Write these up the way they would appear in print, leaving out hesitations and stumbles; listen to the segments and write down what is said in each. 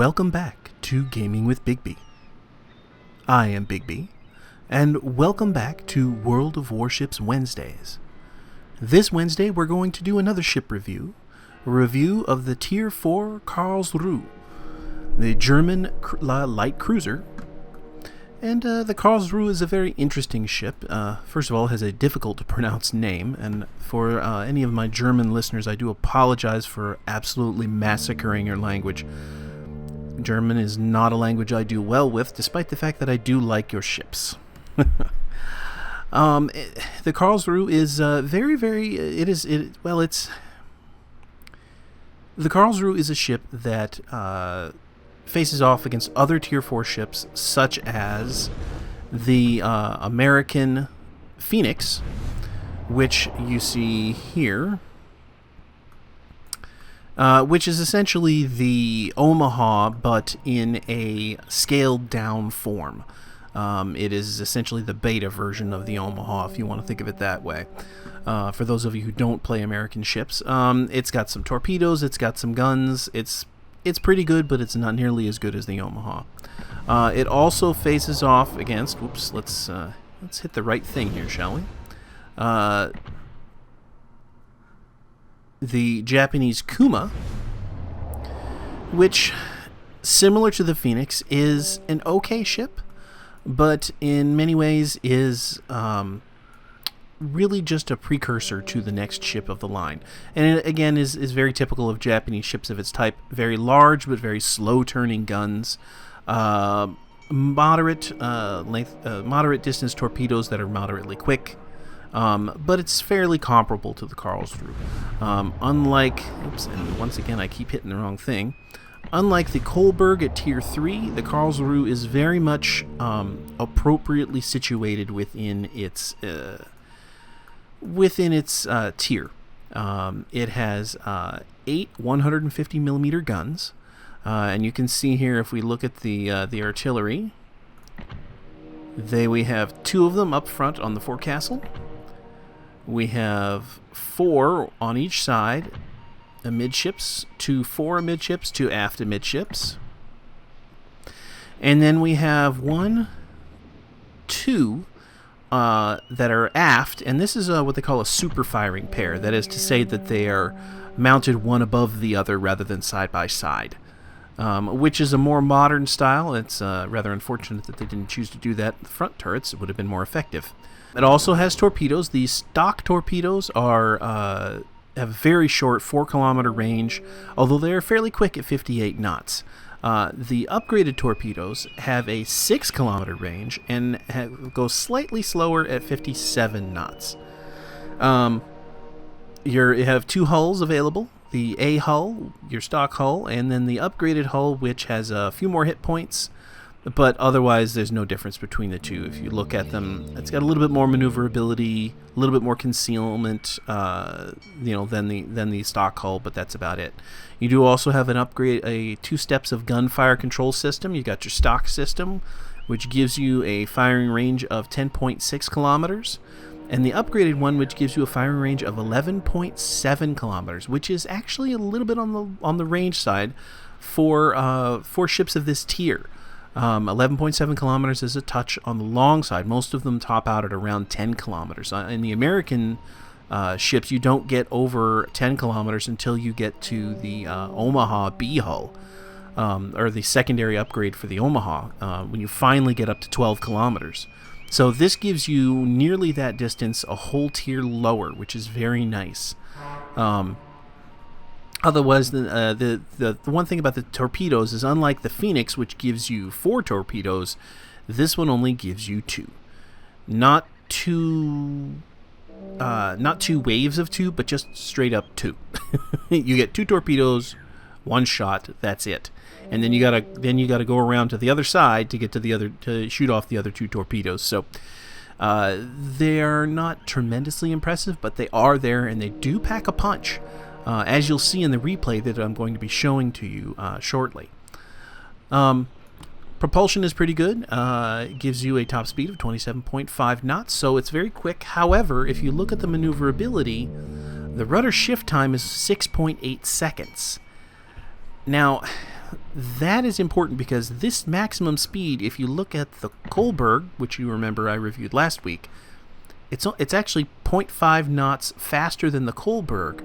Welcome back to Gaming with Bigby. I am Bigby, and welcome back to World of Warships Wednesdays. This Wednesday we're going to do another ship review, a review of the Tier 4 Karlsruhe, the German light cruiser. And the Karlsruhe is a very interesting ship. First of all, it has a difficult to pronounce name, and for any of my German listeners, I do apologize for absolutely massacring your language. German is not a language I do well with, despite the fact that I do like your ships. The Karlsruhe is the Karlsruhe is a ship that faces off against other Tier 4 ships, such as the American Phoenix, which you see here, which is essentially the Omaha, but in a scaled-down form. It is essentially the beta version of the Omaha, if you want to think of it that way. For those of you who don't play American ships, it's got some torpedoes, it's got some guns, it's pretty good, but it's not nearly as good as the Omaha. It also faces off against, let's hit the right thing here, shall we? The Japanese Kuma, which, similar to the Phoenix, is an okay ship, but in many ways is really just a precursor to the next ship of the line. And it, again, is very typical of Japanese ships of its type. Very large, but very slow-turning guns. Moderate distance torpedoes that are moderately quick. But it's fairly comparable to the Karlsruhe. And once again I keep hitting the wrong thing. Unlike the Kolberg at Tier 3, the Karlsruhe is very much appropriately situated within its tier. It has 8 150mm guns, and you can see here, if we look at the artillery, we have 2 of them up front on the forecastle. We have 4 on each side, amidships, 4 amidships, 2 aft amidships. And then we have 2 that are aft, and this is what they call a super firing pair. That is to say that they are mounted one above the other rather than side by side, which is a more modern style. It's rather unfortunate that they didn't choose to do that. The front turrets, it would have been more effective. It also has torpedoes. These stock torpedoes have a very short 4-kilometer range, although they are fairly quick at 58 knots. The upgraded torpedoes have a 6-kilometer range and go slightly slower at 57 knots. You have 2 hulls available. The A hull, your stock hull, and then the upgraded hull, which has a few more hit points, but otherwise there's no difference between the two. If you look at them, it's got a little bit more maneuverability, a little bit more concealment, than the stock hull, but that's about it. You do also have an upgrade, 2 steps of gunfire control system. You got your stock system, which gives you a firing range of 10.6 kilometers, and the upgraded one, which gives you a firing range of 11.7 kilometers, which is actually a little bit on the range side for ships of this tier. 11.7 kilometers is a touch on the long side. Most of them top out at around 10 kilometers. In the American ships, you don't get over 10 kilometers until you get to the Omaha B hull, or the secondary upgrade for the Omaha, when you finally get up to 12 kilometers. So this gives you nearly that distance, a whole tier lower, which is very nice. Otherwise, the one thing about the torpedoes is, unlike the Phoenix, which gives you 4 torpedoes, this one only gives you 2. Not two waves of 2, but just straight up 2. You get 2 torpedoes, 1 shot. That's it. And then you gotta go around to the other side to get to shoot off the other 2 torpedoes. So they are not tremendously impressive, but they are there, and they do pack a punch. As you'll see in the replay that I'm going to be showing to you shortly. Propulsion is pretty good. It gives you a top speed of 27.5 knots, so it's very quick. However, if you look at the maneuverability, the rudder shift time is 6.8 seconds. Now, that is important because this maximum speed, if you look at the Kolberg, which you remember I reviewed last week, it's actually 0.5 knots faster than the Kolberg,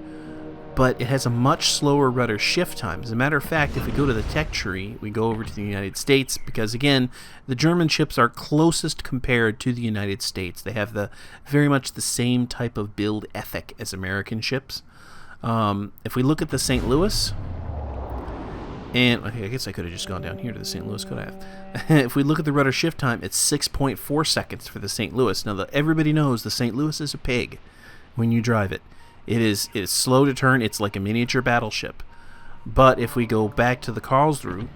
but it has a much slower rudder shift time. As a matter of fact, if we go to the tech tree, we go over to the United States, because again, the German ships are closest compared to the United States. They have very much the same type of build ethic as American ships. If we look at the St. Louis, and okay, I guess I could have just gone down here to the St. Louis, could I have? If we look at the rudder shift time, it's 6.4 seconds for the St. Louis. Now, everybody knows the St. Louis is a pig when you drive it. It is slow to turn. It's like a miniature battleship. But if we go back to the Karlsruhe,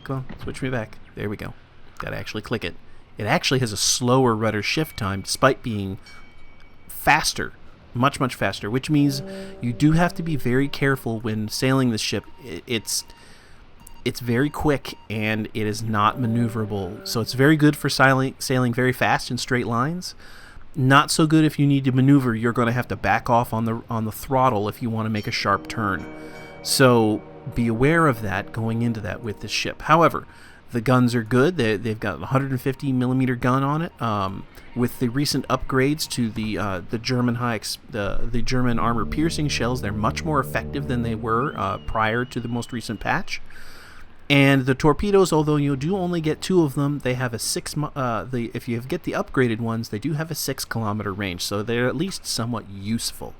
come on, switch me back. There we go. Got to actually click it. It actually has a slower rudder shift time, despite being faster. Much, much faster, which means you do have to be very careful when sailing the ship. It's very quick, and it is not maneuverable. So it's very good for sailing very fast in straight lines. Not so good if you need to maneuver. You're going to have to back off on the throttle if you want to make a sharp turn. So be aware of that going into that with this ship. However, the guns are good. They've got a 150 millimeter gun on it. With the recent upgrades to the German armor piercing shells, they're much more effective than they were prior to the most recent patch. And the torpedoes, although you do only get 2 of them, they have a 6. If you get the upgraded ones, they do have a 6-kilometer range, so they're at least somewhat useful.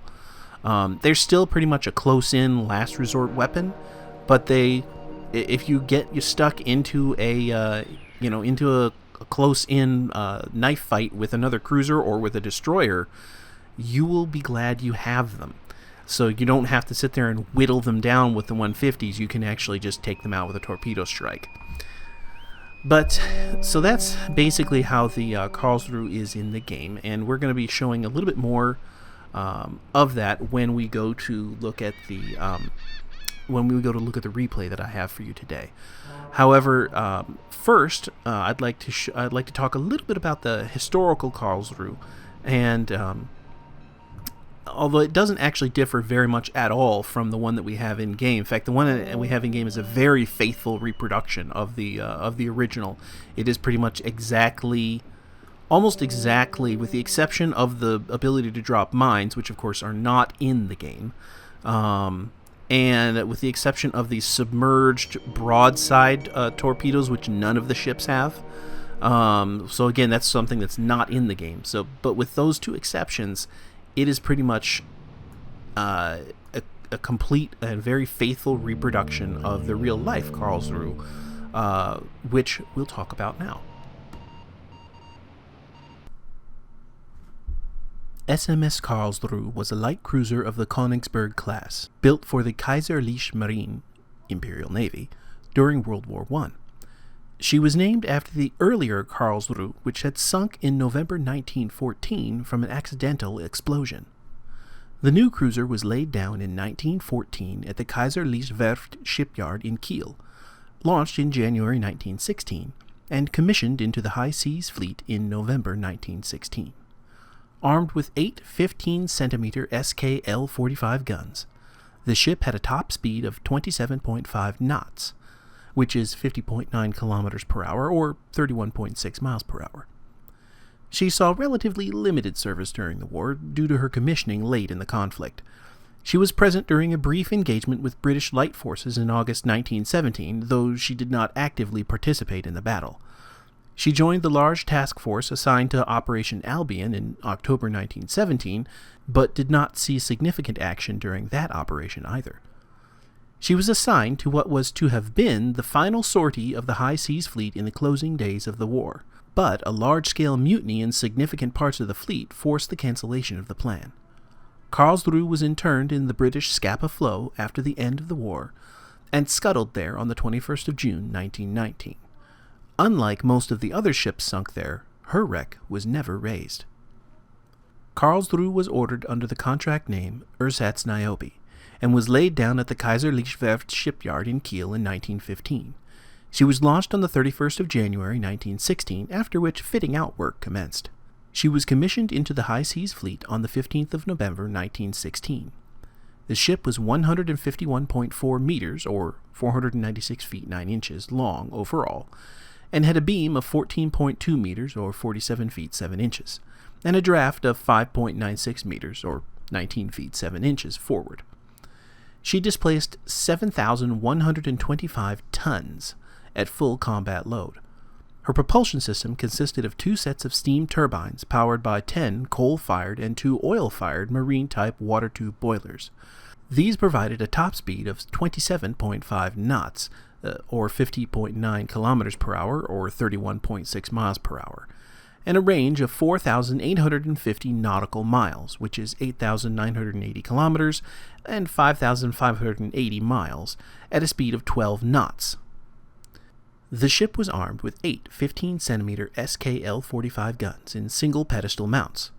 They're still pretty much a close-in, last resort weapon, but if you get stuck into a close-in knife fight with another cruiser or with a destroyer, you will be glad you have them. So you don't have to sit there and whittle them down with the 150s. You can actually just take them out with a torpedo strike. But, so that's basically how the Karlsruhe is in the game, and we're going to be showing a little bit more of that when we go to look at the replay that I have for you today. However, first, I'd like to talk a little bit about the historical Karlsruhe, and although it doesn't actually differ very much at all from the one that we have in game. In fact, the one that we have in game is a very faithful reproduction of the original. It is pretty much almost exactly, with the exception of the ability to drop mines, which of course are not in the game. And with the exception of the submerged broadside torpedoes, which none of the ships have. So again, that's something that's not in the game. But with those 2 exceptions, it is pretty much a complete and very faithful reproduction of the real-life Karlsruhe, which we'll talk about now. SMS Karlsruhe was a light cruiser of the Königsberg class, built for the Kaiserliche Marine, Imperial Navy, during World War I. She was named after the earlier Karlsruhe, which had sunk in November 1914 from an accidental explosion. The new cruiser was laid down in 1914 at the Kaiserliche Werft shipyard in Kiel, launched in January 1916, and commissioned into the High Seas Fleet in November 1916. Armed with 8 15-centimeter SK-L-45 guns, the ship had a top speed of 27.5 knots, which is 50.9 kilometers per hour or 31.6 miles per hour. She saw relatively limited service during the war due to her commissioning late in the conflict. She was present during a brief engagement with British light forces in August 1917, though she did not actively participate in the battle. She joined the large task force assigned to Operation Albion in October 1917, but did not see significant action during that operation either. She was assigned to what was to have been the final sortie of the High Seas Fleet in the closing days of the war, but a large-scale mutiny in significant parts of the fleet forced the cancellation of the plan. Karlsruhe was interned in the British Scapa Flow after the end of the war, and scuttled there on the 21st of June 1919. Unlike most of the other ships sunk there, her wreck was never raised. Karlsruhe was ordered under the contract name Ersatz Niobe, and was laid down at the Kaiserliche Werft shipyard in Kiel in 1915. She was launched on the 31st of January 1916, after which fitting-out work commenced. She was commissioned into the High Seas Fleet on the 15th of November 1916. The ship was 151.4 meters, or 496 feet 9 inches, long overall, and had a beam of 14.2 meters, or 47 feet 7 inches, and a draft of 5.96 meters, or 19 feet 7 inches, forward. She displaced 7,125 tons at full combat load. Her propulsion system consisted of 2 sets of steam turbines powered by 10 coal-fired and 2 oil-fired marine-type water tube boilers. These provided a top speed of 27.5 knots, or 50.9 kilometers per hour, or 31.6 miles per hour, and a range of 4,850 nautical miles, which is 8,980 kilometers and 5,580 miles, at a speed of 12 knots. The ship was armed with 8 15-centimeter SKL-45 guns in single pedestal mounts.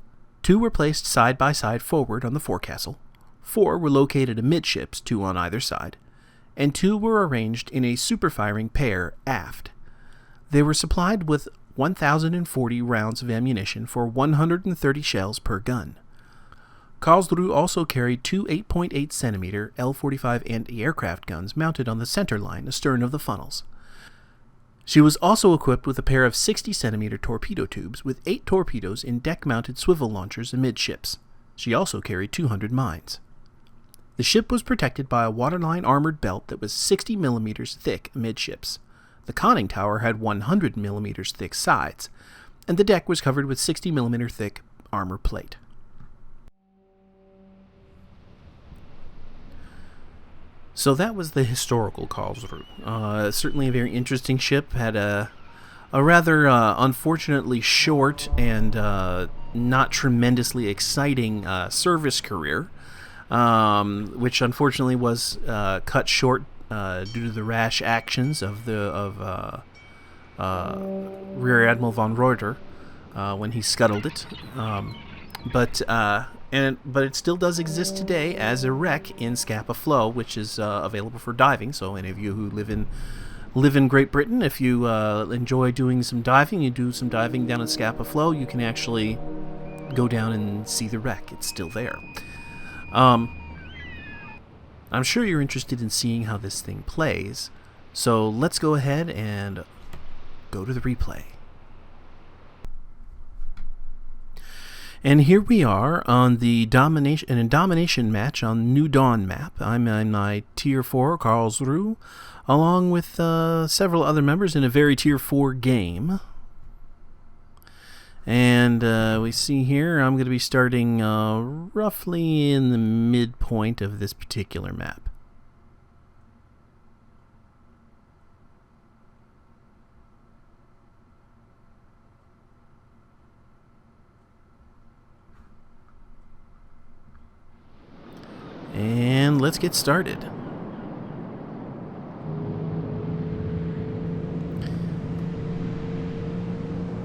2 were placed side by side forward on the forecastle, 4 were located amidships, 2 on either side, and 2 were arranged in a super-firing pair aft. They were supplied with 1,040 rounds of ammunition for 130 shells per gun. Karlsruhe also carried 2 8.8-centimeter L-45 anti-aircraft guns mounted on the center line astern of the funnels. She was also equipped with a pair of 60-centimeter torpedo tubes with 8 torpedoes in deck-mounted swivel launchers amidships. She also carried 200 mines. The ship was protected by a waterline armored belt that was 60 millimeters thick amidships. The conning tower had 100 millimeters thick sides, and the deck was covered with 60 millimeter thick armor plate. So that was the historical Karlsruhe. Certainly a very interesting ship. Had a rather unfortunately short and not tremendously exciting service career, which unfortunately was cut short due to the rash actions of Rear Admiral von Reuter when he scuttled it. But it still does exist today as a wreck in Scapa Flow, which is available for diving. So any of you who live in Great Britain, if you enjoy doing some diving, you do some diving down at Scapa Flow, you can actually go down and see the wreck. It's still there. I'm sure you're interested in seeing how this thing plays, so let's go ahead and go to the replay. And here we are on the domination match on New Dawn map. I'm in my Tier 4 Karlsruhe, along with several other members in a very Tier 4 game. And we see here I'm going to be starting roughly in the midpoint of this particular map. And let's get started.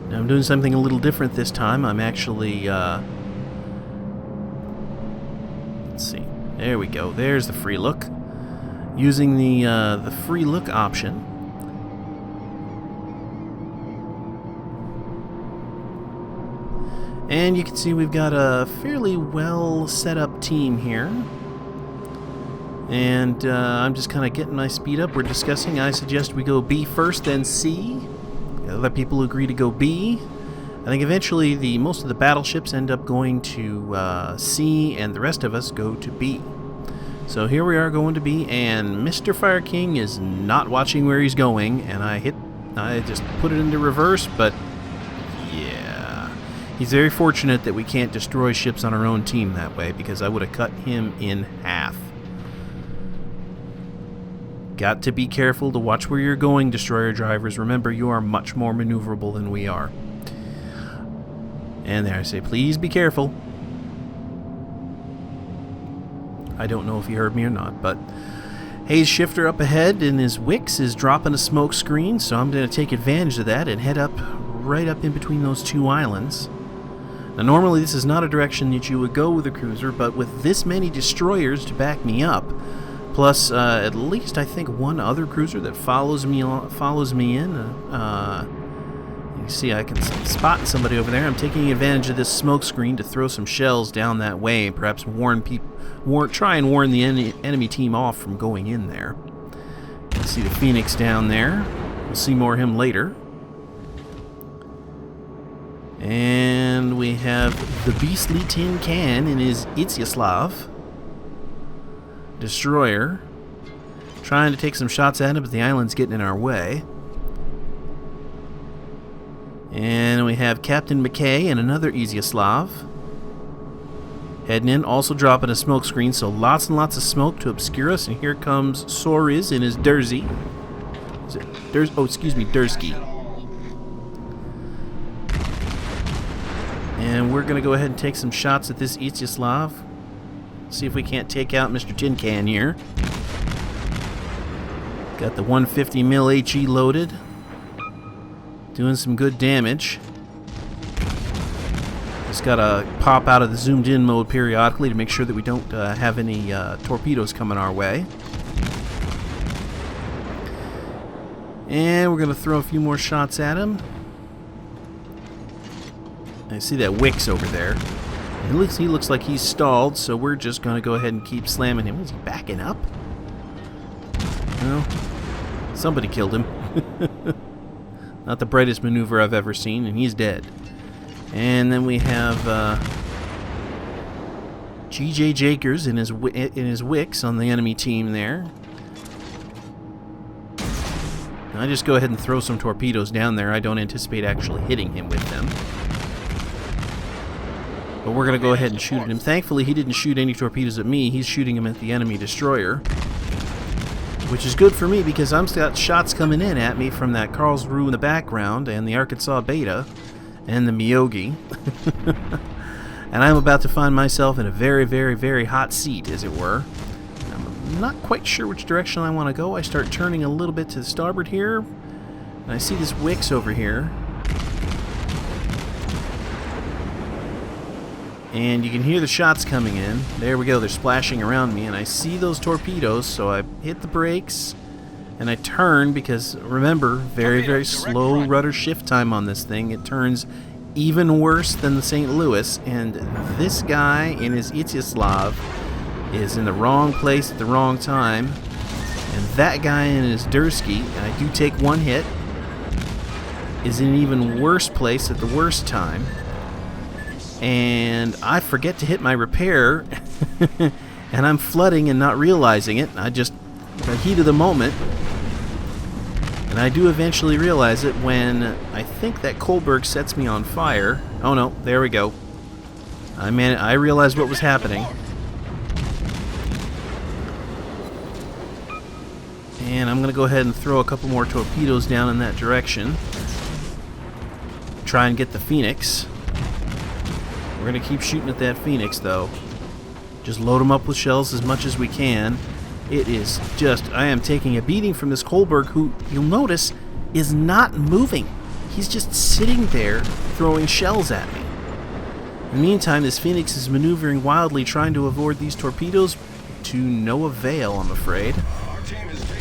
Now I'm doing something a little different this time. I'm actually, let's see. There we go. There's the free look. Using the free look option. And you can see we've got a fairly well set up team here. And I'm just kind of getting my speed up. We're discussing. I suggest we go B first, then C. Other people agree to go B. I think eventually most of the battleships end up going to C, and the rest of us go to B. So here we are going to B, and Mr. Fire King is not watching where he's going, and I just put it into reverse, but yeah. He's very fortunate that we can't destroy ships on our own team that way, because I would have cut him in half. Got to be careful to watch where you're going, destroyer drivers. Remember, you are much more maneuverable than we are. And there I say, please be careful. I don't know if you heard me or not, but Haze Shifter up ahead in his wicks is dropping a smoke screen, so I'm going to take advantage of that and head up right up in between those two islands. Now normally this is not a direction that you would go with a cruiser, but with this many destroyers to back me up, plus at least I think one other cruiser that follows me in, You see, I can spot somebody over there. I'm taking advantage of this smoke screen to throw some shells down that way, and perhaps try and warn the enemy team off from going in there. You see the Phoenix down there. We'll see more of him later. And we have the beastly tin can in his Ityaslav destroyer, trying to take some shots at him, but the island's getting in our way. And we have Captain McKay and another Ityaslav heading in, also dropping a smoke screen, so lots and lots of smoke to obscure us. And here comes Soriz in his Dursky. And we're going to go ahead and take some shots at this Ityaslav. See if we can't take out Mr. Tin Can here. Got the 150 mil HE loaded. Doing some good damage. Just gotta pop out of the zoomed in mode periodically to make sure that we don't have any torpedoes coming our way. And we're gonna throw a few more shots at him. I see that Wix over there. He looks like he's stalled, so we're just gonna go ahead and keep slamming him. Is he backing up? No. Somebody killed him. Not the brightest maneuver I've ever seen, and he's dead. And then we have G.J. Jakers in his Wix on the enemy team there. And I just go ahead and throw some torpedoes down there. I don't anticipate actually hitting him with them. But we're going to go ahead and shoot at him. Thankfully, he didn't shoot any torpedoes at me. He's shooting them at the enemy destroyer. Which is good for me because I'm got shots coming in at me from that Karlsruhe in the background and the Arkansas Beta and the Miyogi. And I'm about to find myself in a very, very, very hot seat, as it were. I'm not quite sure which direction I want to go. I start turning a little bit to the starboard here. And I see this Wix over here. And you can hear the shots coming in. There we go, they're splashing around me, and I see those torpedoes, so I hit the brakes, and I turn, because remember, very, very slow rudder shift time on this thing. It turns even worse than the St. Louis, and this guy in his Ityaslav is in the wrong place at the wrong time, and that guy in his Dursky, and I do take one hit, is in an even worse place at the worst time. And I forget to hit my repair, and I'm flooding and not realizing it. I just, the heat of the moment, and I do eventually realize it when I think that Kohlberg sets me on fire. Oh no, there we go. I realized what was happening. And I'm going to go ahead and throw a couple more torpedoes down in that direction. Try and get the Phoenix. We're going to keep shooting at that Phoenix, though. Just load them up with shells as much as we can. It is just... I am taking a beating from this Kohlberg, who, you'll notice, is not moving. He's just sitting there throwing shells at me. In the meantime, this Phoenix is maneuvering wildly, trying to avoid these torpedoes to no avail, I'm afraid.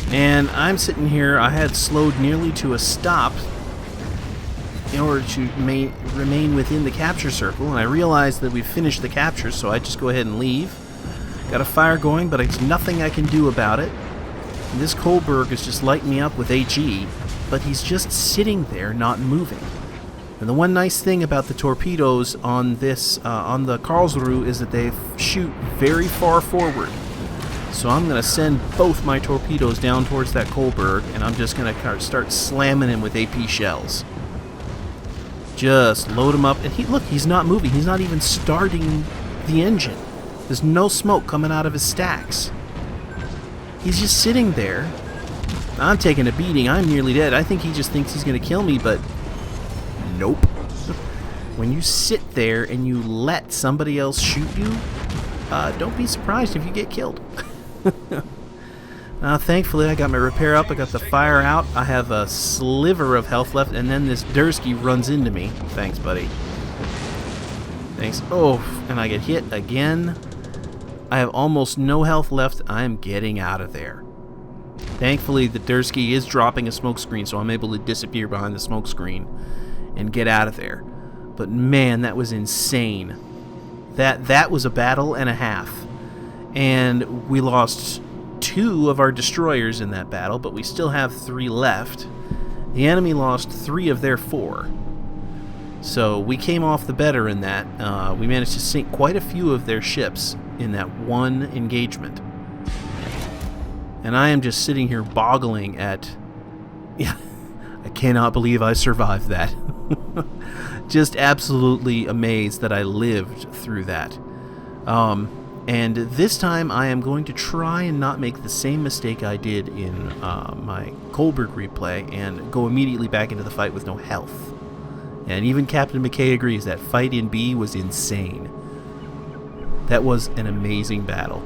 And I'm sitting here, I had slowed nearly to a stop in order to remain within the capture circle, and I realized that we've finished the capture, so I just go ahead and leave. Got a fire going, but there's nothing I can do about it. And this Kohlberg is just lighting me up with HE, but he's just sitting there, not moving. And the one nice thing about the torpedoes on this, on the Karlsruhe, is that they shoot very far forward. So I'm going to send both my torpedoes down towards that Kohlberg, and I'm just going to start slamming him with AP shells. Just load him up, and look, he's not moving. He's not even starting the engine. There's no smoke coming out of his stacks. He's just sitting there. I'm taking a beating. I'm nearly dead. I think he just thinks he's going to kill me, but nope. When you sit there and you let somebody else shoot you, don't be surprised if you get killed. Thankfully, I got my repair up, I got the fire out, I have a sliver of health left, and then this Dursky runs into me. Thanks, buddy. Thanks. Oh, and I get hit again. I have almost no health left. I am getting out of there. Thankfully, the Dursky is dropping a smoke screen, so I'm able to disappear behind the smoke screen. and get out of there. But man, that was insane. That was a battle and a half. And we lost 2 of our destroyers in that battle, but we still have 3 left. The enemy lost 3 of their 4. So we came off the better in that. We managed to sink quite a few of their ships in that one engagement. And I am just sitting here boggling at... Yeah, I cannot believe I survived that. Just absolutely amazed that I lived through that. And this time I am going to try and not make the same mistake I did in my Kohlberg replay and go immediately back into the fight with no health. And even Captain McKay agrees that fight in B was insane. That was an amazing battle.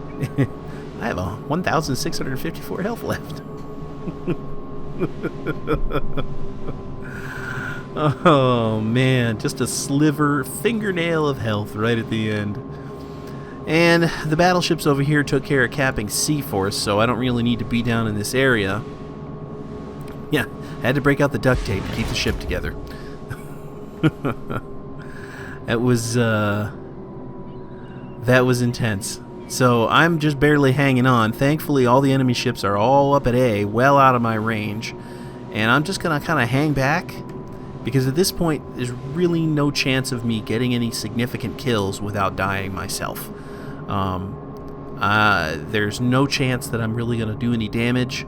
I have 1,654 health left. Oh man, just a fingernail of health right at the end. And the battleships over here took care of capping C Force, so I don't really need to be down in this area. Yeah, I had to break out the duct tape to keep the ship together. That was intense. So I'm just barely hanging on. Thankfully, all the enemy ships are all up at A, well out of my range. And I'm just going to kind of hang back, because at this point, there's really no chance of me getting any significant kills without dying myself. There's no chance that I'm really going to do any damage,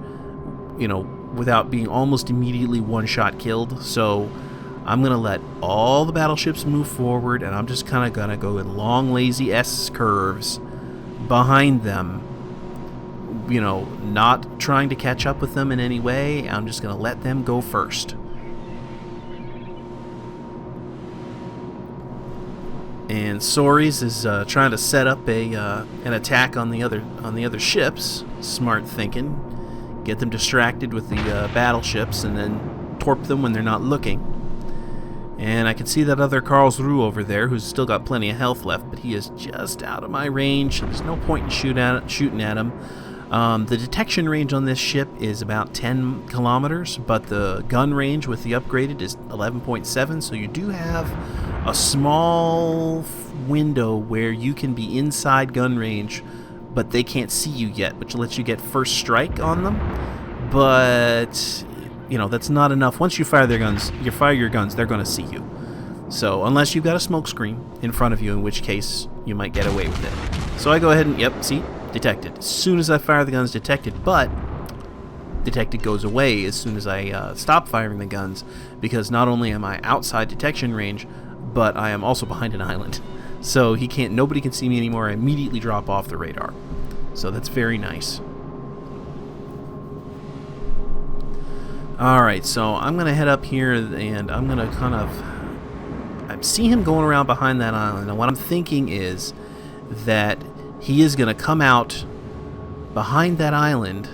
without being almost immediately one-shot killed. So I'm going to let all the battleships move forward, and I'm just kind of going to go in long, lazy S curves behind them, not trying to catch up with them in any way. I'm just going to let them go first. And Sories is trying to set up an attack on the other ships. Smart thinking. Get them distracted with the battleships and then torp them when they're not looking. And I can see that other Karlsruhe over there, who's still got plenty of health left, but he is just out of my range. There's no point in shooting at him. The detection range on this ship is about 10 kilometers, but the gun range with the upgraded is 11.7, so you do have a small window where you can be inside gun range, but they can't see you yet, which lets you get first strike on them. But that's not enough. Once you fire your guns, they're going to see you. So unless you've got a smoke screen in front of you, in which case you might get away with it. So I go ahead and, yep, see, detected. As soon as I fire the guns, detected, but detected goes away as soon as I stop firing the guns, because not only am I outside detection range, but I am also behind an island. So nobody can see me anymore. I immediately drop off the radar. So that's very nice. Alright, so I'm going to head up here, and I'm going to I see him going around behind that island, and what I'm thinking is that he is going to come out behind that island,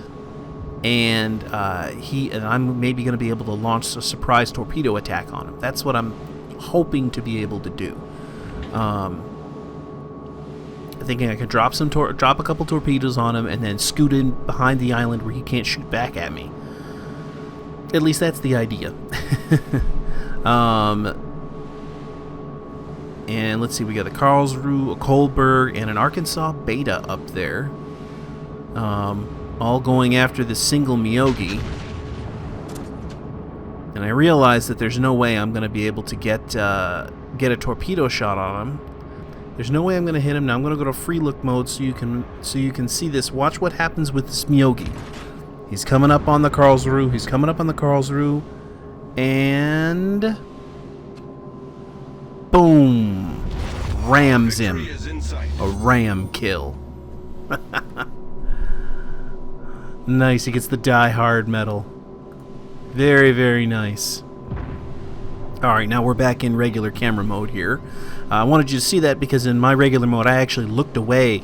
and I'm maybe going to be able to launch a surprise torpedo attack on him. That's what I'm hoping to be able to do. Thinking I could drop a couple torpedoes on him, and then scoot in behind the island where he can't shoot back at me. At least that's the idea. And let's see, we got a Karlsruhe, a Kohlberg, and an Arkansas Beta up there. All going after this single Myogi. And I realize that there's no way I'm going to be able to get a torpedo shot on him. There's no way I'm going to hit him. Now I'm going to go to free look mode so you can see this. Watch what happens with this Myogi. He's coming up on the Karlsruhe. And boom! Rams him. A ram kill. Nice, he gets the Die Hard medal. Very, very nice. Alright, now we're back in regular camera mode here. I wanted you to see that because in my regular mode I actually looked away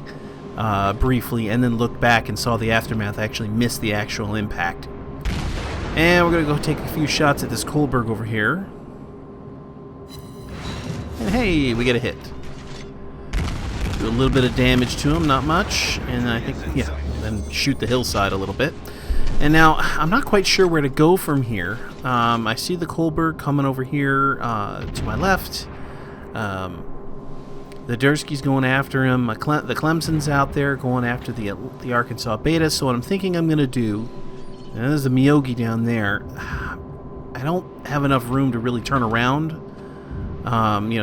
briefly and then looked back and saw the aftermath. I actually missed the actual impact. And we're going to go take a few shots at this Kohlberg over here. And hey, we get a hit. Do a little bit of damage to him, not much. And I think, yeah, then shoot the hillside a little bit. And now, I'm not quite sure where to go from here. I see the Kohlberg coming over here to my left. The Dursky's going after him. The Clemson's out there going after the Arkansas Beta. So what I'm thinking I'm going to do, and there's the Miyogi down there. I don't have enough room to really turn around.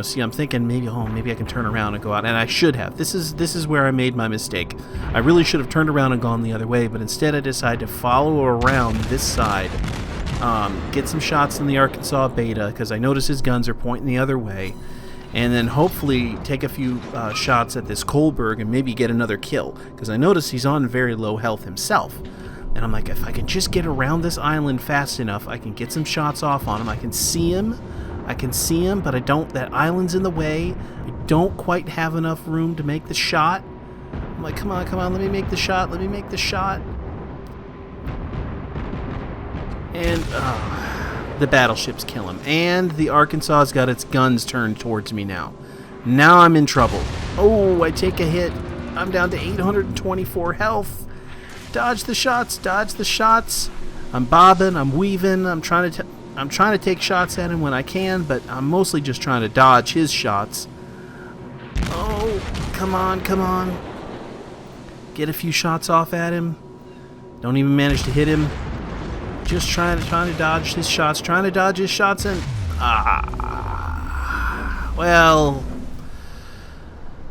See, I'm thinking maybe I can turn around and go out, and I should have. This is where I made my mistake. I really should have turned around and gone the other way, but instead I decided to follow around this side, get some shots in the Arkansas Beta because I notice his guns are pointing the other way, and then hopefully take a few shots at this Kohlberg and maybe get another kill because I notice he's on very low health himself. And I'm like, if I can just get around this island fast enough, I can get some shots off on him. I can see him, but I don't. That island's in the way. I don't quite have enough room to make the shot. I'm like, come on, let me make the shot. And the battleships kill him. And the Arkansas's got its guns turned towards me now. Now I'm in trouble. Oh, I take a hit. I'm down to 824 health. Dodge the shots. I'm bobbing, I'm weaving, I'm trying to take shots at him when I can, but I'm mostly just trying to dodge his shots. Oh, come on. Get a few shots off at him. Don't even manage to hit him. Just trying to dodge his shots, and well,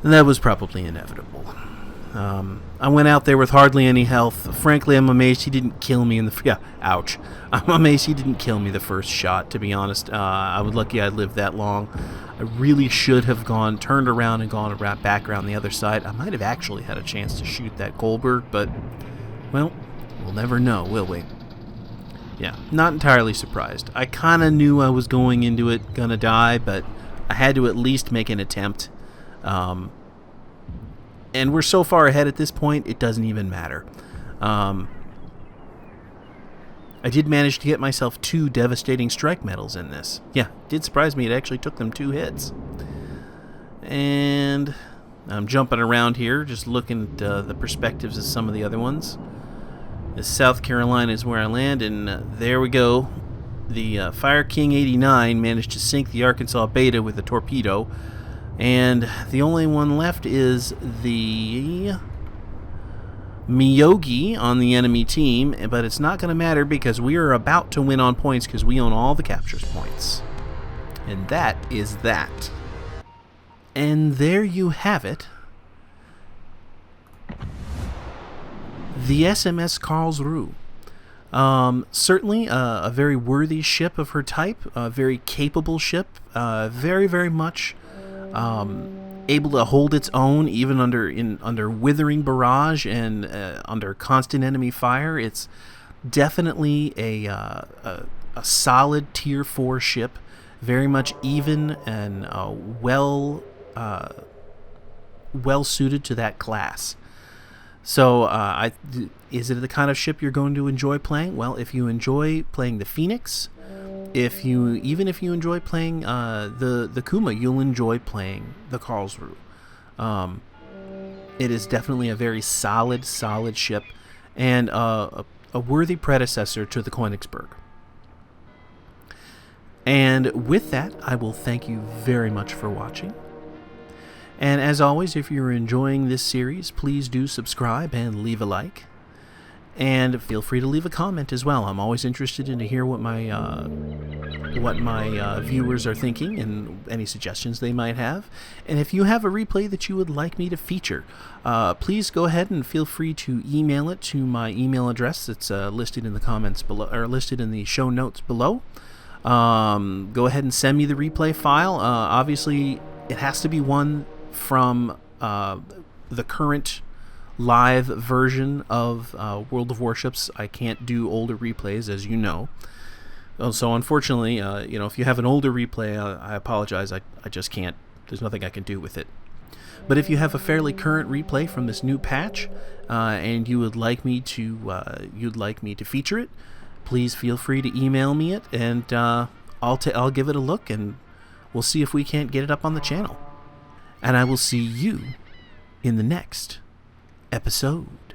that was probably inevitable. I went out there with hardly any health. Frankly, I'm amazed he didn't kill me in the... ouch. I'm amazed he didn't kill me the first shot, to be honest. I was lucky I lived that long. I really should have turned around and gone back around the other side. I might have actually had a chance to shoot that Kohlberg, but, well, we'll never know, will we? Yeah, not entirely surprised. I kind of knew I was going into it, gonna die, but I had to at least make an attempt. And we're so far ahead at this point, it doesn't even matter. I did manage to get myself 2 devastating strike medals in this. Yeah, it did surprise me. It actually took them 2 hits. And I'm jumping around here, just looking at the perspectives of some of the other ones. This South Carolina is where I land, and there we go. The Fire King 89 managed to sink the Arkansas Beta with a torpedo. And the only one left is the Miyogi on the enemy team, but it's not going to matter because we are about to win on points because we own all the captures points. And that is that. And there you have it. The SMS Karlsruhe. Certainly a very worthy ship of her type, a very capable ship, very, very much able to hold its own even under withering barrage and under constant enemy fire. It's definitely a solid tier 4 ship, very much even and well suited to that class. So is it the kind of ship you're going to enjoy playing? Well, if you enjoy playing the Phoenix, even if you enjoy playing the Kuma, you'll enjoy playing the Karlsruhe. It is definitely a very solid ship and a worthy predecessor to the Königsberg. And with that, I will thank you very much for watching. And as always, if you're enjoying this series, please do subscribe and leave a like. And feel free to leave a comment as well. I'm always interested in to hear what my viewers are thinking and any suggestions they might have. And if you have a replay that you would like me to feature, please go ahead and feel free to email it to my email address that's listed in the comments below, or listed in the show notes below. Go ahead and send me the replay file. Obviously, it has to be one from the current live version of World of Warships. I can't do older replays, as you know. So unfortunately, if you have an older replay, I apologize. I just can't. There's nothing I can do with it. But if you have a fairly current replay from this new patch, and you would like me to feature it, please feel free to email me it, and I'll give it a look, and we'll see if we can't get it up on the channel. And I will see you in the next episode.